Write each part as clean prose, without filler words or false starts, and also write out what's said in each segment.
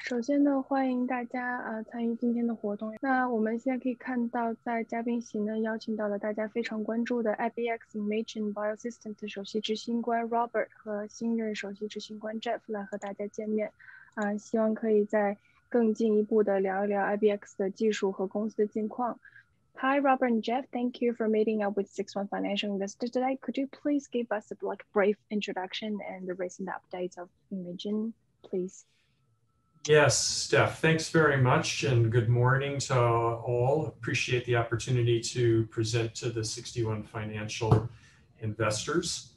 首先呢，欢迎大家参与今天的活动。那我们现在可以看到，在嘉宾席呢邀请到了大家非常关注的 IBX Imagion Biosystems 首席执行官 Robert 和新任首席执行官 Jeff 来和大家见面。希望可以再更进一步的聊一聊 IBX 的技术和公司的近况。Hi, Robert and Jeff. Thank you for meeting up with 61 Financial Investors today. Could you please give us a brief introduction and the recent updates of Imagion, please? Yes, Steph, thanks very much and good morning to all. Appreciate the opportunity to present to the 61 Financial Investors.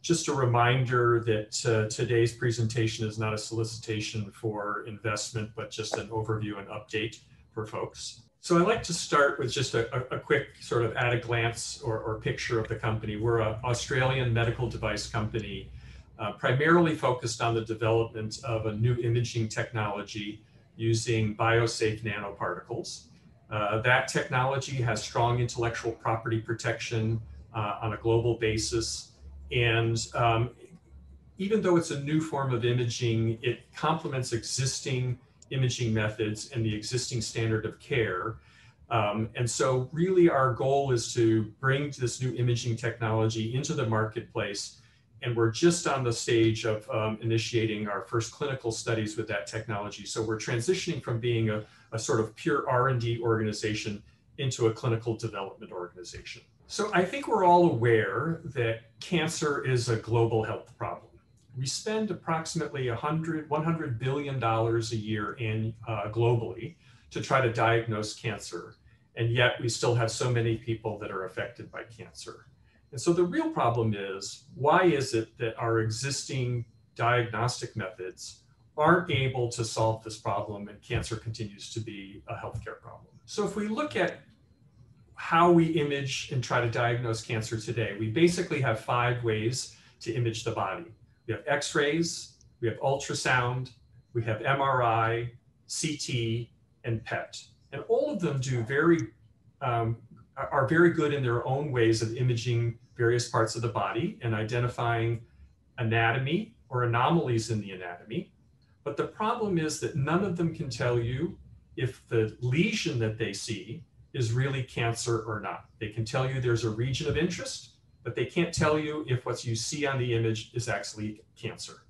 Just a reminder that today's presentation is not a solicitation for investment, but just an overview and update for folks. So I'd like to start with just a quick sort of at a glance or picture of the company. We're an Australian medical device company primarily focused on the development of a new imaging technology using biosafe nanoparticles. That technology has strong intellectual property protection on a global basis. And even though it's a new form of imaging, it complements existing imaging methods and the existing standard of care. And so really our goal is to bring this new imaging technology into the marketplace. And we're just on the stage of initiating our first clinical studies with that technology. So we're transitioning from being a sort of pure R&D organization into a clinical development organization. So I think we're all aware that cancer is a global health problem. We spend approximately $100 billion a year globally to try to diagnose cancer. And yet we still have so many people that are affected by cancer. And so the real problem is, why is it that our existing diagnostic methods aren't able to solve this problem and cancer continues to be a healthcare problem? So if we look at how we image and try to diagnose cancer today, we basically have 5 ways to image the body. We have X-rays, we have ultrasound, we have MRI, CT, and PET. And all of them are very good in their own ways of imaging various parts of the body and identifying anatomy or anomalies in the anatomy. But the problem is that none of them can tell you if the lesion that they see is really cancer or not. They can tell you there's a region of interest, but they can't tell you if what you see on the image is actually cancer.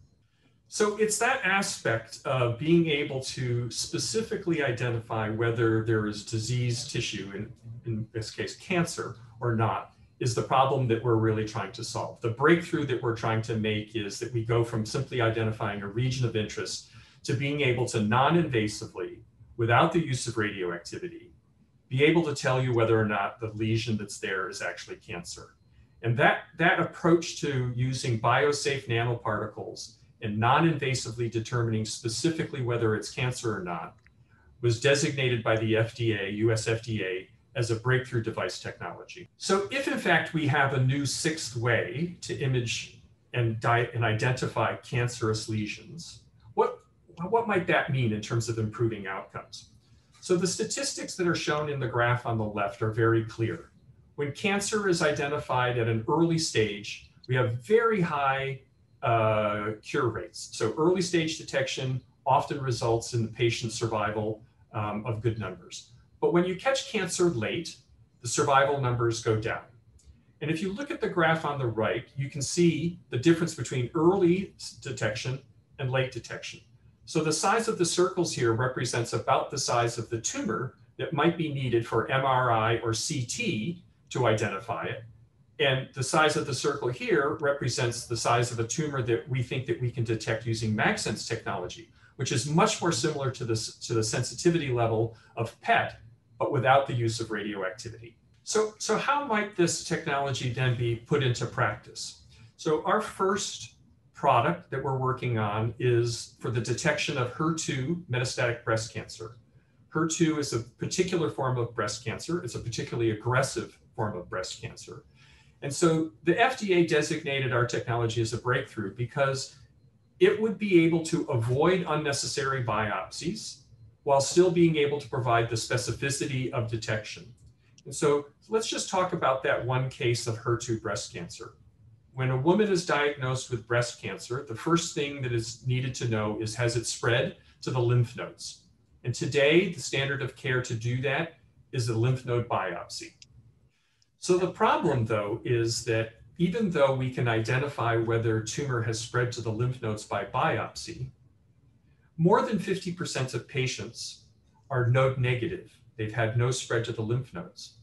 So it's that aspect of being able to specifically identify whether there is diseased tissue, in this case cancer, or not, is the problem that we're really trying to solve. The breakthrough that we're trying to make is that we go from simply identifying a region of interest to being able to non-invasively, without the use of radioactivity, be able to tell you whether or not the lesion that's there is actually cancer. And that approach to using biosafe nanoparticles and non-invasively determining specifically whether it's cancer or not was designated by the FDA, US FDA, as a breakthrough device technology. So if in fact we have a new 6th way to image and identify cancerous lesions, what might that mean in terms of improving outcomes? So the statistics that are shown in the graph on the left are very clear. When cancer is identified at an early stage, we have very high cure rates. So early stage detection often results in the patient survival of good numbers. But when you catch cancer late, the survival numbers go down. And if you look at the graph on the right, you can see the difference between early detection and late detection. So the size of the circles here represents about the size of the tumor that might be needed for MRI or CT to identify it. And the size of the circle here represents the size of a tumor that we think that we can detect using MagSense technology, which is much more similar to the sensitivity level of PET, but without the use of radioactivity. So how might this technology then be put into practice? So our first product that we're working on is for the detection of HER2 metastatic breast cancer. HER2 is a particular form of breast cancer. It's a particularly aggressive form of breast cancer. And so the FDA designated our technology as a breakthrough because it would be able to avoid unnecessary biopsies while still being able to provide the specificity of detection. And so let's just talk about that one case of HER2 breast cancer. When a woman is diagnosed with breast cancer, the first thing that is needed to know is, has it spread to the lymph nodes. And today, the standard of care to do that is a lymph node biopsy. So the problem, though, is that even though we can identify whether a tumor has spread to the lymph nodes by biopsy, more than 50% of patients are node negative. They've had no spread to the lymph nodes.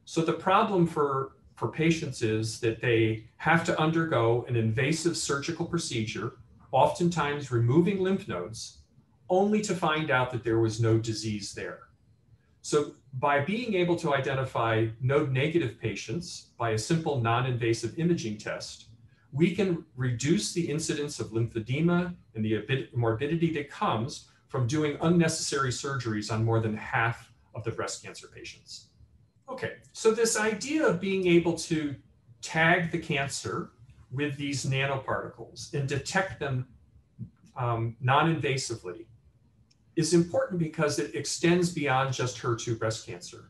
So the problem for patients is that they have to undergo an invasive surgical procedure, oftentimes removing lymph nodes, only to find out that there was no disease there. So by being able to identify node negative patients by a simple non-invasive imaging test, we can reduce the incidence of lymphedema and the morbidity that comes from doing unnecessary surgeries on more than half of the breast cancer patients. Okay, so this idea of being able to tag the cancer with these nanoparticles and detect them non-invasively is important because it extends beyond just HER2 breast cancer.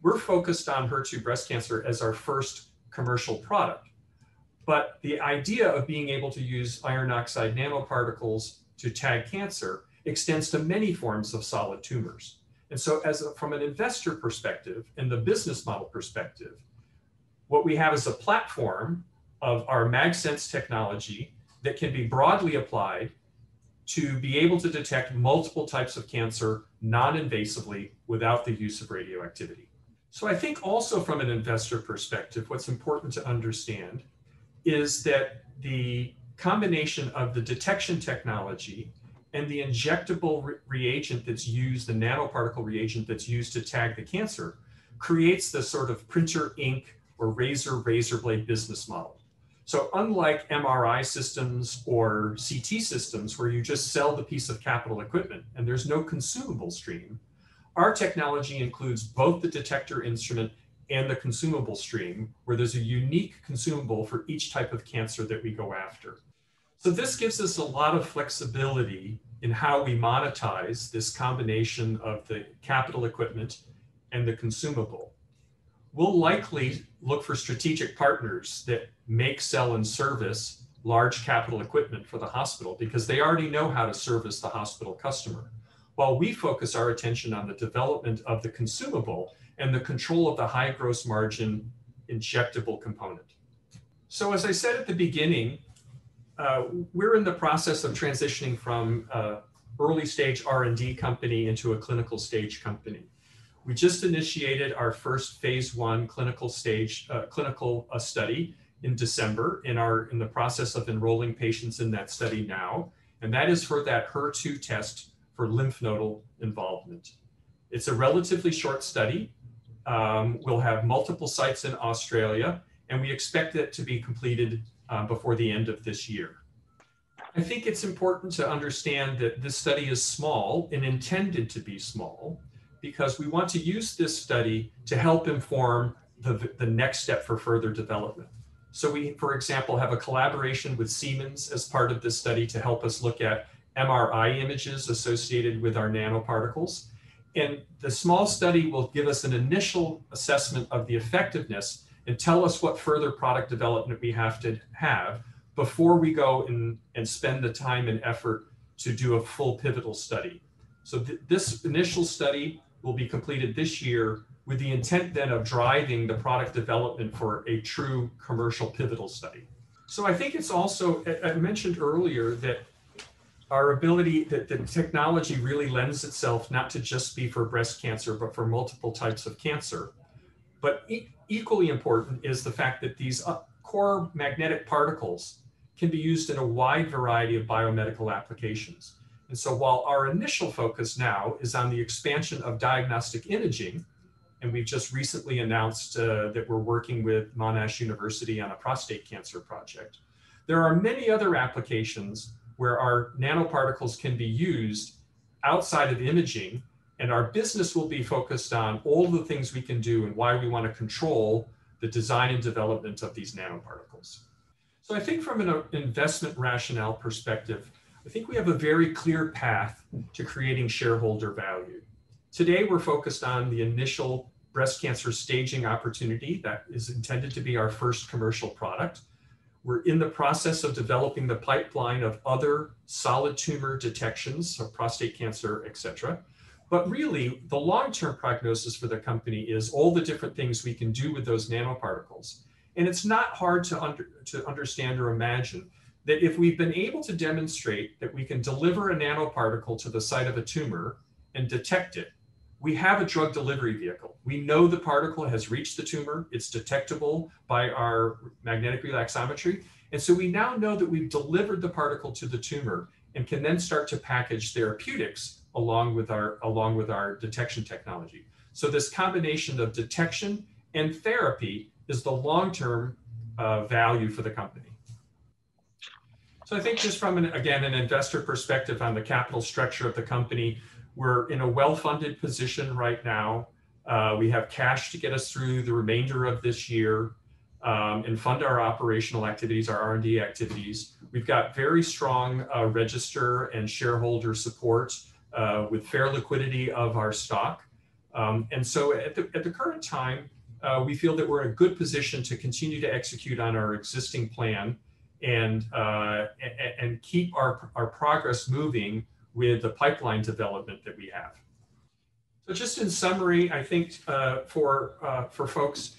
We're focused on HER2 breast cancer as our first commercial product, but the idea of being able to use iron oxide nanoparticles to tag cancer extends to many forms of solid tumors. And so from an investor perspective and the business model perspective, what we have is a platform of our MagSense technology that can be broadly applied to be able to detect multiple types of cancer non-invasively without the use of radioactivity. So I think also from an investor perspective, what's important to understand is that the combination of the detection technology and the injectable reagent that's used, the nanoparticle reagent that's used to tag the cancer, creates the sort of printer ink or razor blade business model. So unlike MRI systems or CT systems where you just sell the piece of capital equipment and there's no consumable stream, our technology includes both the detector instrument and the consumable stream, where there's a unique consumable for each type of cancer that we go after. So this gives us a lot of flexibility in how we monetize this combination of the capital equipment and the consumable. We'll likely look for strategic partners that make, sell, and service large capital equipment for the hospital because they already know how to service the hospital customer, while we focus our attention on the development of the consumable and the control of the high gross margin injectable component. So as I said at the beginning, we're in the process of transitioning from early stage R&D company into a clinical stage company. We just initiated our first phase 1 clinical stage study in December, in the process of enrolling patients in that study now, and that is for that HER2 test for lymph nodal involvement. It's a relatively short study. We'll have multiple sites in Australia, and we expect it to be completed before the end of this year. I think it's important to understand that this study is small and intended to be small because we want to use this study to help inform the next step for further development. So we, for example, have a collaboration with Siemens as part of this study to help us look at MRI images associated with our nanoparticles. And the small study will give us an initial assessment of the effectiveness and tell us what further product development we have to have before we go and spend the time and effort to do a full pivotal study. So this initial study will be completed this year with the intent then of driving the product development for a true commercial pivotal study. So I think it's also, I mentioned earlier that our ability, that the technology really lends itself not to just be for breast cancer, but for multiple types of cancer. But equally important is the fact that these core magnetic particles can be used in a wide variety of biomedical applications. And so while our initial focus now is on the expansion of diagnostic imaging, and we've just recently announced that we're working with Monash University on a prostate cancer project, there are many other applications where our nanoparticles can be used outside of imaging, and our business will be focused on all the things we can do and why we want to control the design and development of these nanoparticles. So I think from an investment rationale perspective, I think we have a very clear path to creating shareholder value. Today, we're focused on the initial breast cancer staging opportunity that is intended to be our first commercial product. We're in the process of developing the pipeline of other solid tumor detections, so prostate cancer, et cetera. But really, the long-term prognosis for the company is all the different things we can do with those nanoparticles. And it's not hard to understand or imagine that if we've been able to demonstrate that we can deliver a nanoparticle to the site of a tumor and detect it, we have a drug delivery vehicle. We know the particle has reached the tumor. It's detectable by our magnetic relaxometry. And so we now know that we've delivered the particle to the tumor and can then start to package therapeutics along with our detection technology. So this combination of detection and therapy is the long-term value for the company. So I think just from, again, an investor perspective on the capital structure of the company, we're in a well-funded position right now. We have cash to get us through the remainder of this year and fund our operational activities, our R&D activities. We've got very strong register and shareholder support with fair liquidity of our stock. And so at the current time, we feel that we're in a good position to continue to execute on our existing plan and keep our progress moving with the pipeline development that we have. So just in summary, I think for folks,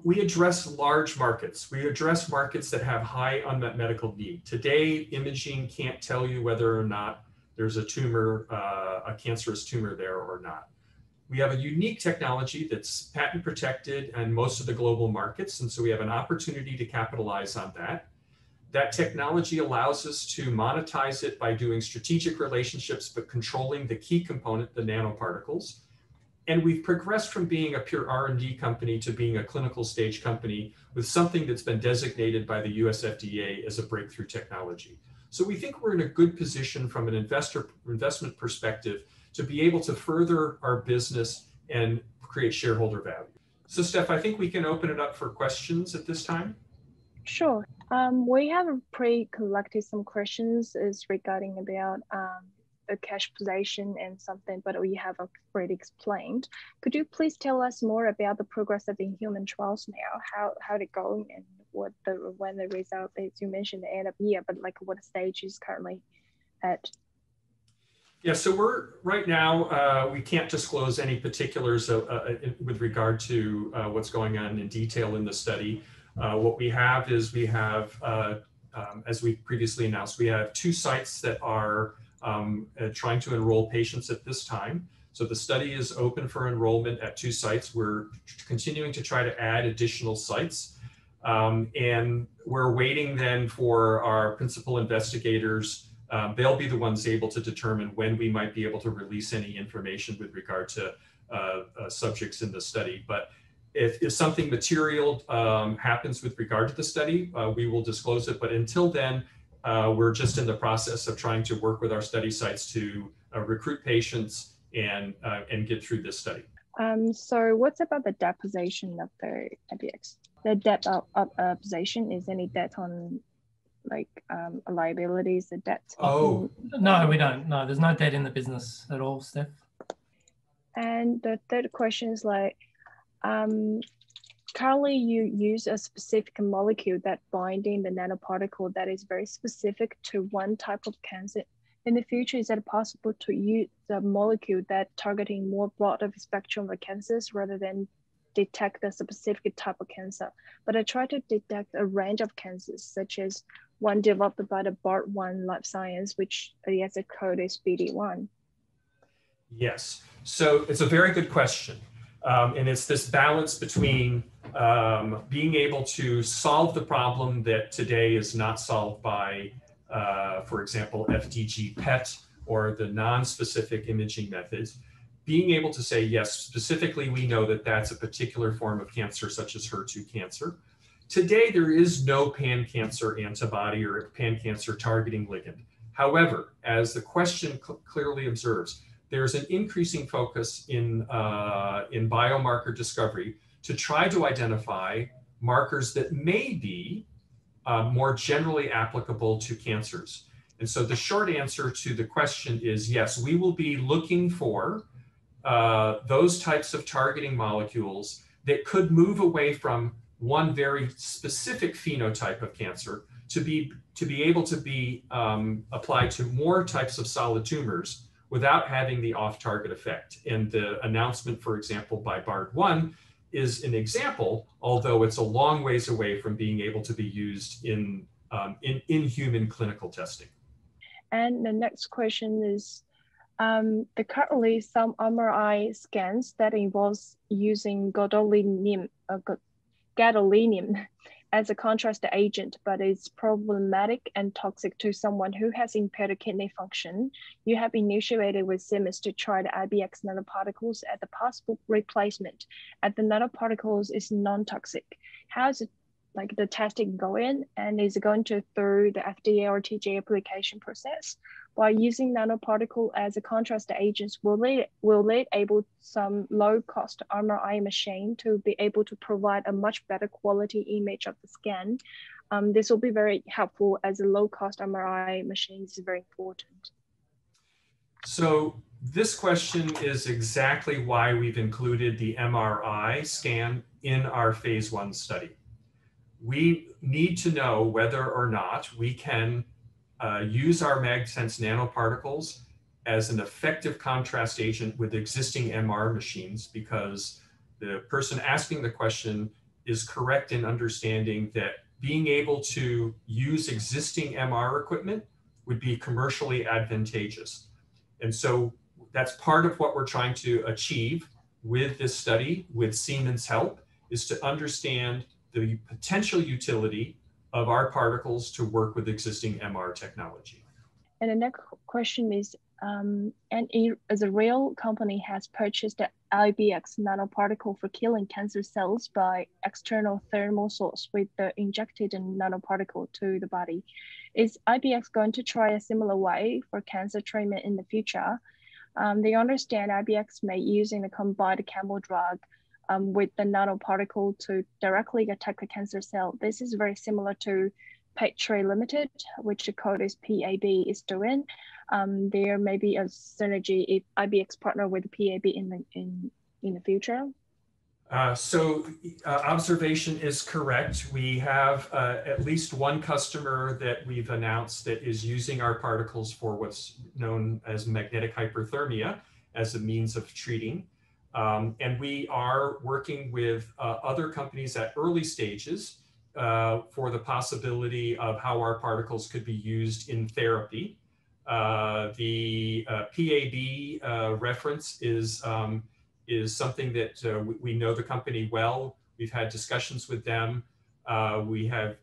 we address large markets. We address markets that have high unmet medical need. Today, imaging can't tell you whether or not there's a tumor, a cancerous tumor there or not. We have a unique technology that's patent protected in most of the global markets, and so we have an opportunity to capitalize on that. That technology allows us to monetize it by doing strategic relationships, but controlling the key component, the nanoparticles. And we've progressed from being a pure R&D company to being a clinical stage company with something that's been designated by the US FDA as a breakthrough technology. So we think we're in a good position from an investment perspective to be able to further our business and create shareholder value. So Steph, I think we can open it up for questions at this time. Sure. We have pre-collected some questions regarding about the cash position and something, but we have already explained. Could you please tell us more about the progress of the human trials now? How it going and when the result is? You mentioned the end of year, but like what stage is currently at? Yeah, so we're right now, we can't disclose any particulars with regard to what's going on in detail in the study. What we have is as we previously announced, we have 2 sites that are trying to enroll patients at this time. So the study is open for enrollment at 2 sites. We're continuing to try to add additional sites. And we're waiting then for our principal investigators. They'll be the ones able to determine when we might be able to release any information with regard to subjects in the study. But if something material happens with regard to the study, we will disclose it. But until then, we're just in the process of trying to work with our study sites to recruit patients and get through this study. So what's about the debt position of the IBX? The debt of position, is any debt on like liabilities, the debt? Oh, no, we don't. No, there's no debt in the business at all, Steph. And the third question is like, currently you use a specific molecule that binding the nanoparticle that is very specific to one type of cancer. In the future, is it possible to use the molecule that targeting more broad of spectrum of cancers rather than detect the specific type of cancer? But I try to detect a range of cancers, such as one developed by the BART1 Life Science, which the other code is BD1. Yes, so it's a very good question. And it's this balance between being able to solve the problem that today is not solved by, for example, FDG PET or the non-specific imaging methods, being able to say, yes, specifically, we know that that's a particular form of cancer, such as HER2 cancer. Today, there is no pan-cancer antibody or pan-cancer targeting ligand. However, as the question clearly observes, there's an increasing focus in biomarker discovery to try to identify markers that may be more generally applicable to cancers. And so the short answer to the question is yes, we will be looking for those types of targeting molecules that could move away from one very specific phenotype of cancer to be able to be applied to more types of solid tumors without having the off-target effect. And the announcement, for example, by BARD1 is an example, although it's a long ways away from being able to be used in human clinical testing. And the next question is, there currently some MRI scans that involves using gadolinium as a contrast agent, but it's problematic and toxic to someone who has impaired kidney function. You have initiated with Siemens to try the IBX nanoparticles as a possible replacement, and the nanoparticles is non-toxic. How is it like the testing going, and is it going to through the FDA or TGA application process? By using nanoparticle as a contrast agents, will they able some low-cost MRI machine to be able to provide a much better quality image of the scan? This will be very helpful as a low-cost MRI machine is very important. So this question is exactly why we've included the MRI scan in our phase 1 study. We need to know whether or not we can use our MagSense nanoparticles as an effective contrast agent with existing MR machines, because the person asking the question is correct in understanding that being able to use existing MR equipment would be commercially advantageous. And so that's part of what we're trying to achieve with this study, with Siemens' help, is to understand the potential utility of our particles to work with existing MR technology. And the next question is, as a real company has purchased the IBX nanoparticle for killing cancer cells by external thermal source with the injected nanoparticle to the body. Is IBX going to try a similar way for cancer treatment in the future? They understand IBX may using the combined chemo drug with the nanoparticle to directly attack the cancer cell. This is very similar to Petri Limited, which the code is PAB, is doing. There may be a synergy if IBX partner with PAB in the future. Observation is correct. We have at least one customer that we've announced that is using our particles for what's known as magnetic hyperthermia as a means of treating. And we are working with other companies at early stages for the possibility of how our particles could be used in therapy. The PAB reference is something that we know the company well. We've had discussions with them. We have,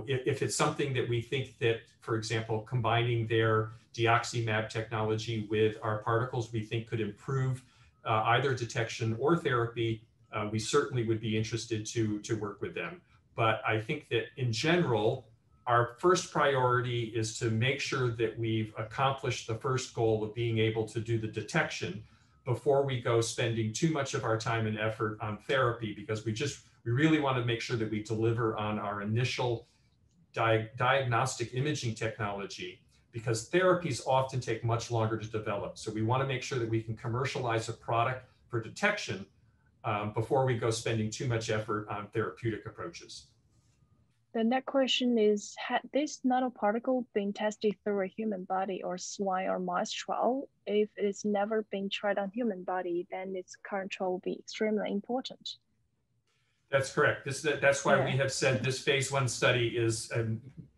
if it's something that we think that, for example, combining their deoxymab technology with our particles, we think could improve either detection or therapy, we certainly would be interested to work with them. But I think that in general, our first priority is to make sure that we've accomplished the first goal of being able to do the detection before we go spending too much of our time and effort on therapy, because we really want to make sure that we deliver on our initial diagnostic imaging technology, because therapies often take much longer to develop. So we want to make sure that we can commercialize a product for detection before we go spending too much effort on therapeutic approaches. The next question is, had this nanoparticle been tested through a human body or swine or mouse trial? If it's never been tried on human body, then its current trial will be extremely important. That's correct. That's why we have said this phase 1 study is a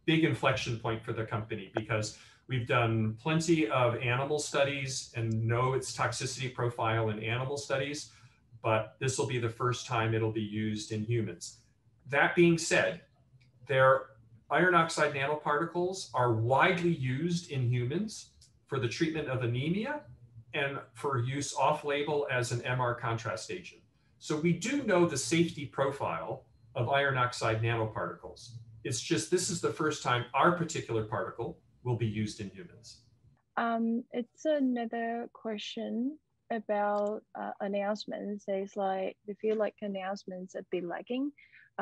big inflection point for the company, because we've done plenty of animal studies and know its toxicity profile in animal studies, but this will be the first time it'll be used in humans. That being said, their iron oxide nanoparticles are widely used in humans for the treatment of anemia and for use off-label as an MR contrast agent. So we do know the safety profile of iron oxide nanoparticles. It's just this is the first time our particular particle will be used in humans. It's another question about announcements. It's like, they feel like announcements a bit lagging.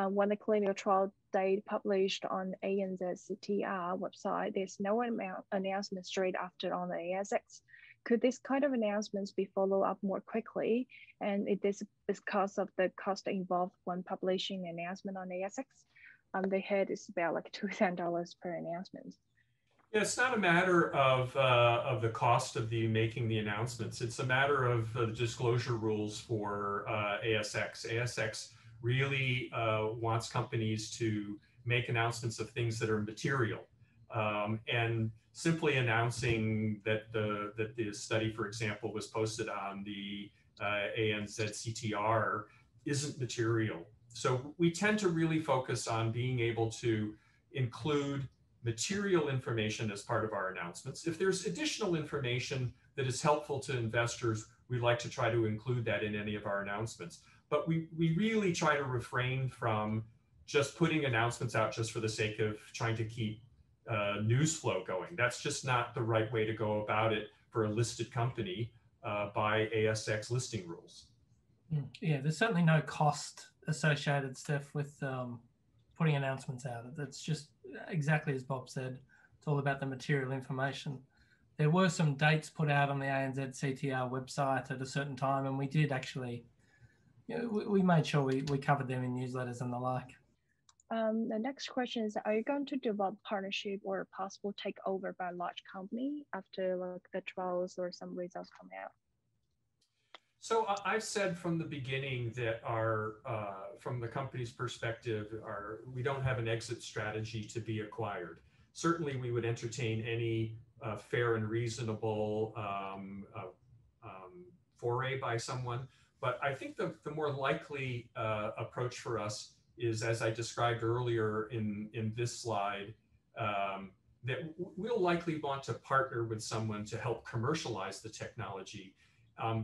When the clinical trial date published on ANZCTR website, there's no announcement straight after on the ASX. Could this kind of announcements be followed up more quickly? And it is because of the cost involved when publishing an announcement on ASX. The head is about like $2,000 per announcement. Yeah, it's not a matter of the cost of making the announcements. It's a matter of the disclosure rules for ASX. ASX really wants companies to make announcements of things that are material. And simply announcing that the study, for example, was posted on the ANZCTR isn't material. So we tend to really focus on being able to include material information as part of our announcements. If there's additional information that is helpful to investors, we like to try to include that in any of our announcements. But we really try to refrain from just putting announcements out just for the sake of trying to keep news flow going. That's just not the right way to go about it for a listed company by ASX listing rules. Yeah, there's certainly no cost associated, Steph, with putting announcements out. That's just exactly as Bob said. It's all about the material information. There were some dates put out on the ANZCTR website at a certain time, and we did actually, we made sure we covered them in newsletters and the like. The next question is, are you going to develop partnership or possible takeover by a large company after like the trials or some results come out? So I've said from the beginning that from the company's perspective, we don't have an exit strategy to be acquired. Certainly, we would entertain any fair and reasonable foray by someone. But I think the more likely approach for us is, as I described earlier in this slide, that we'll likely want to partner with someone to help commercialize the technology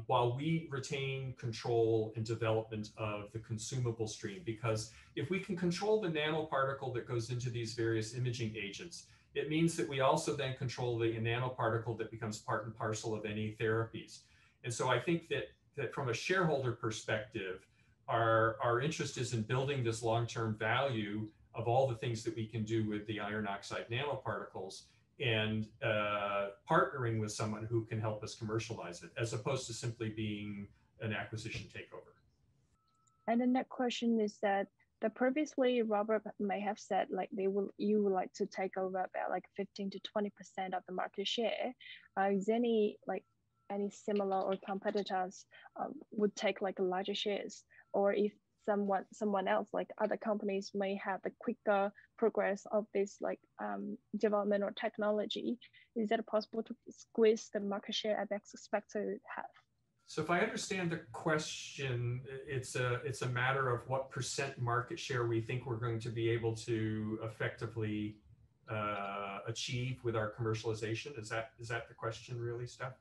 while we retain control and development of the consumable stream. Because if we can control the nanoparticle that goes into these various imaging agents, it means that we also then control the nanoparticle that becomes part and parcel of any therapies. And so I think that from a shareholder perspective, our interest is in building this long-term value of all the things that we can do with the iron oxide nanoparticles, and partnering with someone who can help us commercialize it, as opposed to simply being an acquisition takeover. And the next question is that previously Robert may have said like you would like to take over about like 15 to 20% of the market share. Is any similar or competitors would take like larger shares, or if someone else, like other companies, may have a quicker progress of this like development or technology, is it possible to squeeze the market share Ibex expect to have? So if I understand the question, it's a matter of what % market share we think we're going to be able to effectively achieve with our commercialization. Is that the question really, Steph?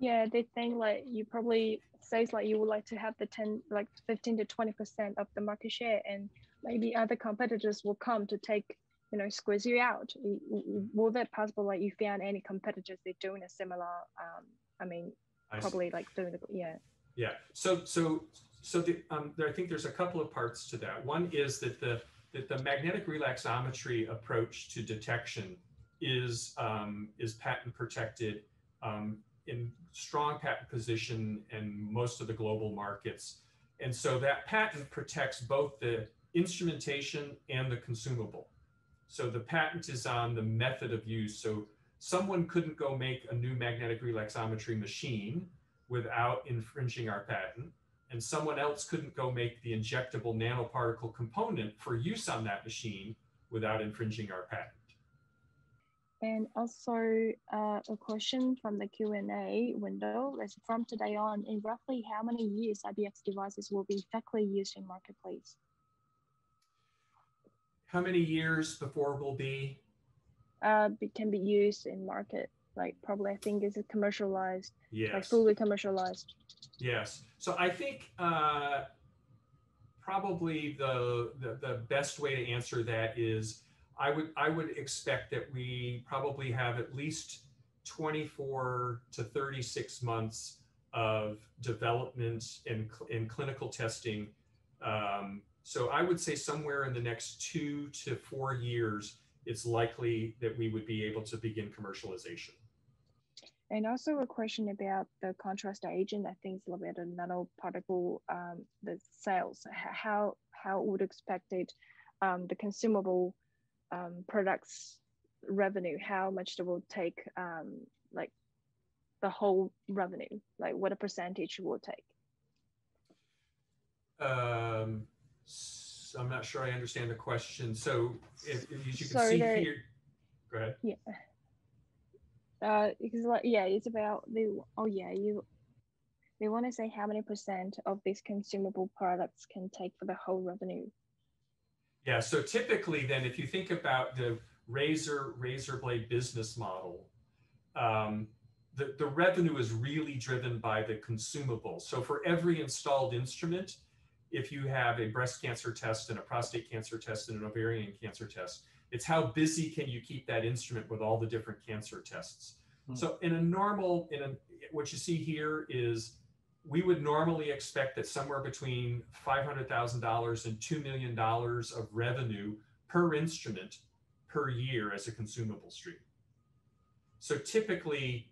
Yeah, they think like you probably says like you would like to have the 15 to 20% of the market share, and maybe other competitors will come to take, squeeze you out. Will that possible? Like you found any competitors they're doing a similar? Probably like doing the Yeah. So I think there's a couple of parts to that. One is that the magnetic relaxometry approach to detection is patent protected, in strong patent position in most of the global markets. And so that patent protects both the instrumentation and the consumable. So the patent is on the method of use. So someone couldn't go make a new magnetic relaxometry machine without infringing our patent, and someone else couldn't go make the injectable nanoparticle component for use on that machine without infringing our patent. And also a question from the Q&A window is, from today on, in roughly how many years IBX devices will be effectively used in marketplace? How many years before will be? It can be used in market, like probably I think is it commercialized, yes. Like fully commercialized. Yes. So I think probably the best way to answer that is I would expect that we probably have at least 24 to 36 months of development and clinical testing. So I would say somewhere in the next 2 to 4 years, it's likely that we would be able to begin commercialization. And also a question about the contrast agent. I think it's a little bit of nanoparticle, the sales. How would expect it, the consumable products revenue, how much they will take, like the whole revenue, like what a percentage will take? So I'm not sure I understand the question. So if you can Sorry, see here, go ahead. Yeah. Because it's about they want to say how many % of these consumable products can take for the whole revenue. Yeah, so typically then if you think about the razor blade business model, the revenue is really driven by the consumable. So for every installed instrument, if you have a breast cancer test and a prostate cancer test and an ovarian cancer test, it's how busy can you keep that instrument with all the different cancer tests. So what you see here is we would normally expect that somewhere between $500,000 and $2 million of revenue per instrument per year as a consumable stream. So typically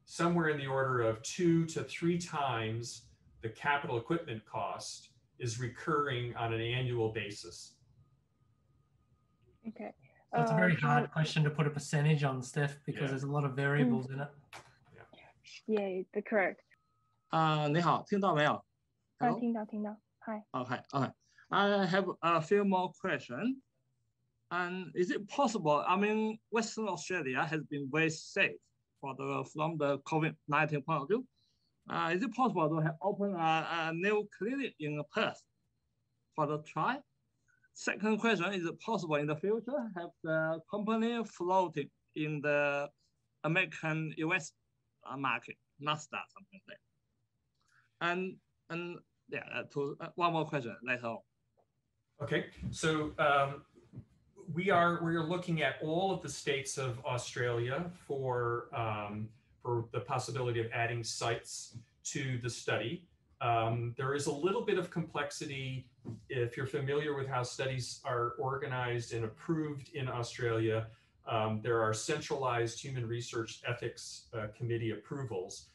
somewhere in the order of 2 to 3 times the capital equipment cost is recurring on an annual basis. Okay. So it's a very hard question to put a percentage on, Steph, because there's a lot of variables in it. Yeah, the correct. 你好，听到没有？听到。Hi. Okay. I have a few more questions. And is it possible? I mean, Western Australia has been very safe from the COVID-19 point of view. Is it possible to open a new clinic in Perth for the trial? Second question, is it possible in the future have the company floated in the American US market, NASDAQ, something like that? And one more question later on. Okay, so we're looking at all of the states of Australia for the possibility of adding sites to the study. There is a little bit of complexity if you're familiar with how studies are organized and approved in Australia. There are centralized human research ethics committee approvals.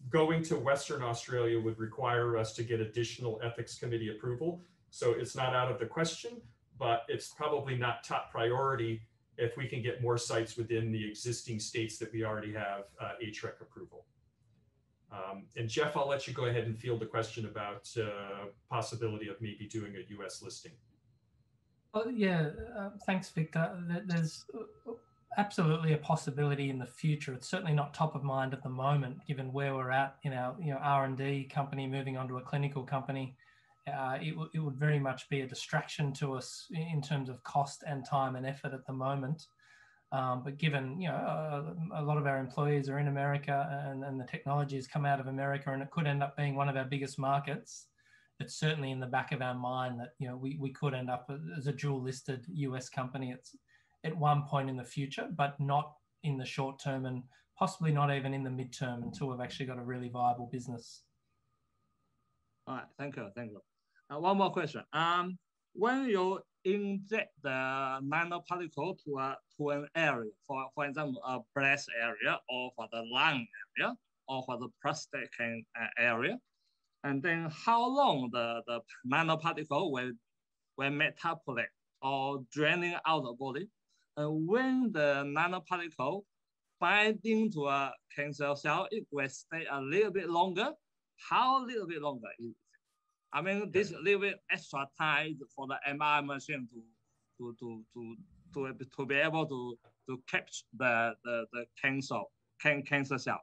Going to Western Australia would require us to get additional ethics committee approval. So it's not out of the question, but it's probably not top priority if we can get more sites within the existing states that we already have HREC approval. And Jeff, I'll let you go ahead and field the question about possibility of maybe doing a US listing. Thanks, Victor. There's absolutely a possibility in the future. It's certainly not top of mind at the moment, given where we're at in our R&D company moving on to a clinical company. It would very much be a distraction to us in terms of cost and time and effort at the moment. But given a lot of our employees are in America and the technology has come out of America and it could end up being one of our biggest markets, it's certainly in the back of our mind that we could end up as a dual listed US company at one point in the future, but not in the short term and possibly not even in the midterm until we've actually got a really viable business. All right, thank you. One more question. When you inject the nanoparticle to an area, for example, a breast area, or for the lung area, or for the prostate area, and then how long the nanoparticle will metabolate or draining out the body, and when the nanoparticle binding to a cancer cell, it will stay a little bit longer. How little bit longer is it? I mean, this little bit extra time for the MRI machine to be able to catch the cancer cell.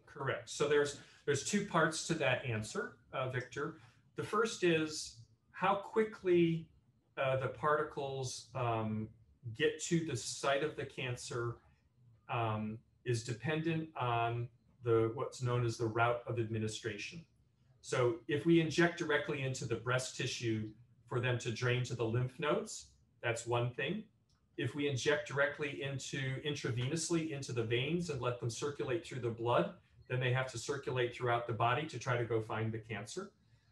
Correct. So there's 2 parts to that answer, Victor. The first is how quickly the particles get to the site of the cancer is dependent on what's known as the route of administration. So if we inject directly into the breast tissue for them to drain to the lymph nodes, that's one thing. If we inject directly intravenously into the veins and let them circulate through the blood, then they have to circulate throughout the body to try to go find the cancer.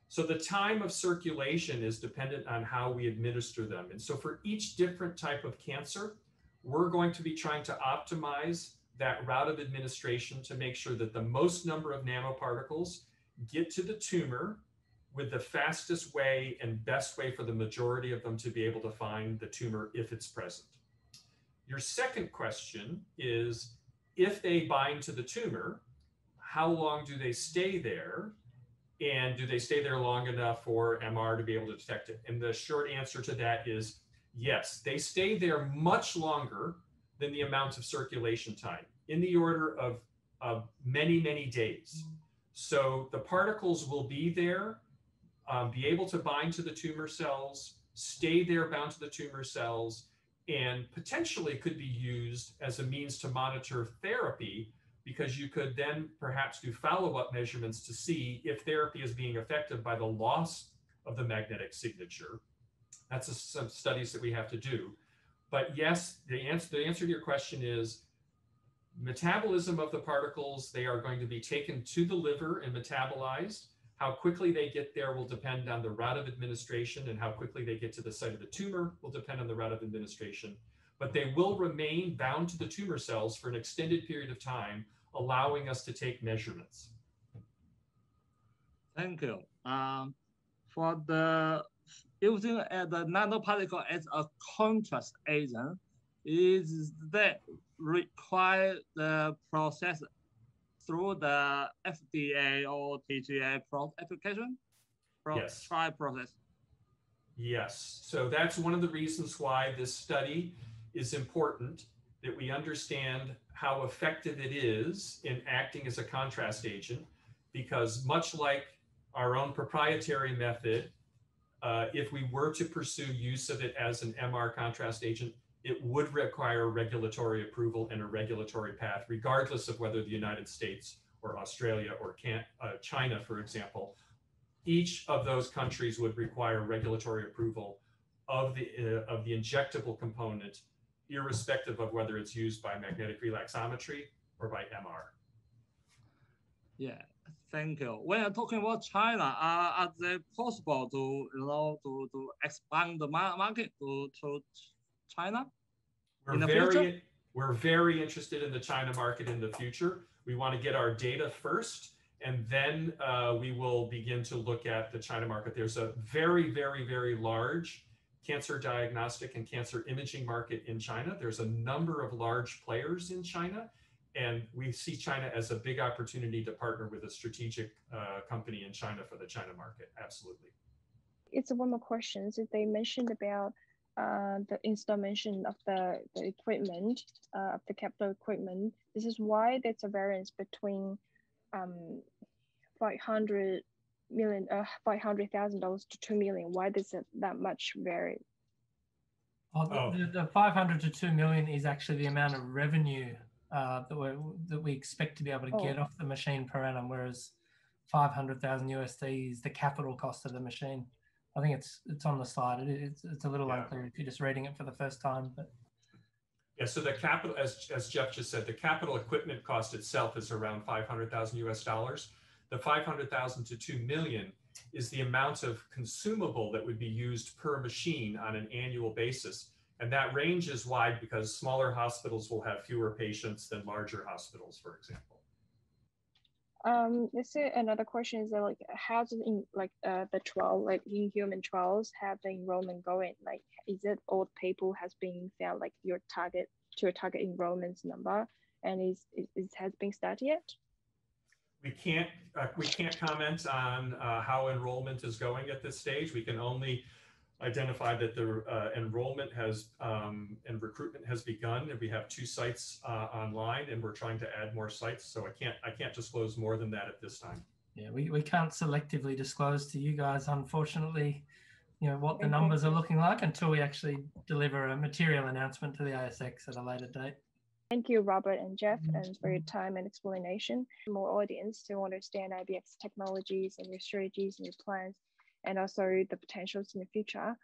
So the time of circulation is dependent on how we administer them. And so for each different type of cancer, we're going to be trying to optimize that route of administration to make sure that the most number of nanoparticles get to the tumor with the fastest way and best way for the majority of them to be able to find the tumor if it's present. Your second question is, if they bind to the tumor, how long do they stay there? And do they stay there long enough for MR to be able to detect it? And the short answer to that is yes, they stay there much longer than the amount of circulation time, in the order of many, many days. So the particles will be there, be able to bind to the tumor cells, stay there bound to the tumor cells, and potentially could be used as a means to monitor therapy, because you could then perhaps do follow-up measurements to see if therapy is being affected by the loss of the magnetic signature. That's some studies that we have to do. But yes, the answer to your question is metabolism of the particles. They are going to be taken to the liver and metabolized. How quickly they get there will depend on the route of administration, and how quickly they get to the site of the tumor will depend on the route of administration. But they will remain bound to the tumor cells for an extended period of time, allowing us to take measurements. Thank you. For the using the nanoparticle as a contrast agent, is that require the process through the FDA or TGA application? Yes. Trial process. Yes. So that's one of the reasons why this study is important, that we understand how effective it is in acting as a contrast agent, because much like our own proprietary method, if we were to pursue use of it as an MR contrast agent, it would require regulatory approval and a regulatory path, regardless of whether the United States or Australia or China, for example. Each of those countries would require regulatory approval of the injectable component, irrespective of whether it's used by magnetic relaxometry or by MR. Yeah, thank you. When you're talking about China, are they possible to to expand the market to China? We're very interested in the China market in the future. We want to get our data first, and then we will begin to look at the China market. There's a very, very, very large cancer diagnostic and cancer imaging market in China. There's a number of large players in China, and we see China as a big opportunity to partner with a strategic company in China for the China market. Absolutely. It's one more question. So they mentioned about the installation of the equipment, of the capital equipment. This is why there's a variance between $500,000 to $2 million. Why does it that much vary? The 500 to 2 million is actually the amount of revenue that we expect to be able to get off the machine per annum, whereas 500,000 USD is the capital cost of the machine. I think it's on the slide. It's a little unclear if you're just reading it for the first time, but. Yeah, so the capital, as Jeff just said, the capital equipment cost itself is around 500,000 US dollars. The 500,000 to 2 million is the amount of consumable that would be used per machine on an annual basis. And that range is wide because smaller hospitals will have fewer patients than larger hospitals, for example. Let's say another question is that, like, how does the trial, like in human trials, have the enrollment going? Like, is it all people has been found, like your target enrollment number, and has been started yet? We can't comment on how enrollment is going at this stage. We can only identify that the enrollment has and recruitment has begun, and we have 2 sites online, and we're trying to add more sites. So I can't disclose more than that at this time. Yeah, we can't selectively disclose to you guys, unfortunately, what the numbers are looking like until we actually deliver a material announcement to the ASX at a later date. Thank you, Robert and Jeff, and for your time and explanation. More audience to understand IBX technologies and your strategies and your plans, and also the potentials in the future.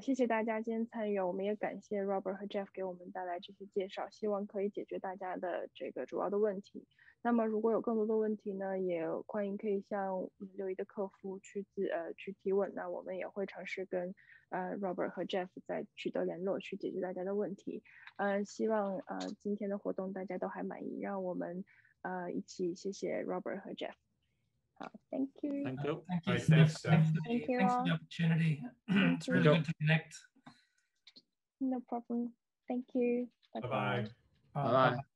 谢谢大家今天参与，我们也感谢 Robert 和 Jeff 给我们带来这些介绍，希望可以解决大家的这个主要的问题。那么如果有更多的问题呢，也欢迎可以向六一的客服去提问，那我们也会尝试跟Robert 和 Jeff 再取得联络，去解决大家的问题。希望今天的活动大家都还满意，让我们一起谢谢 Robert 和 Jeff。好 ，Thank you. Thank you. Thank you. Right, thanks, Steph. Thank you Thanks all. for the opportunity. Thank It's really you. good to connect. No problem. Thank you. Bye-bye. Bye. Bye-bye.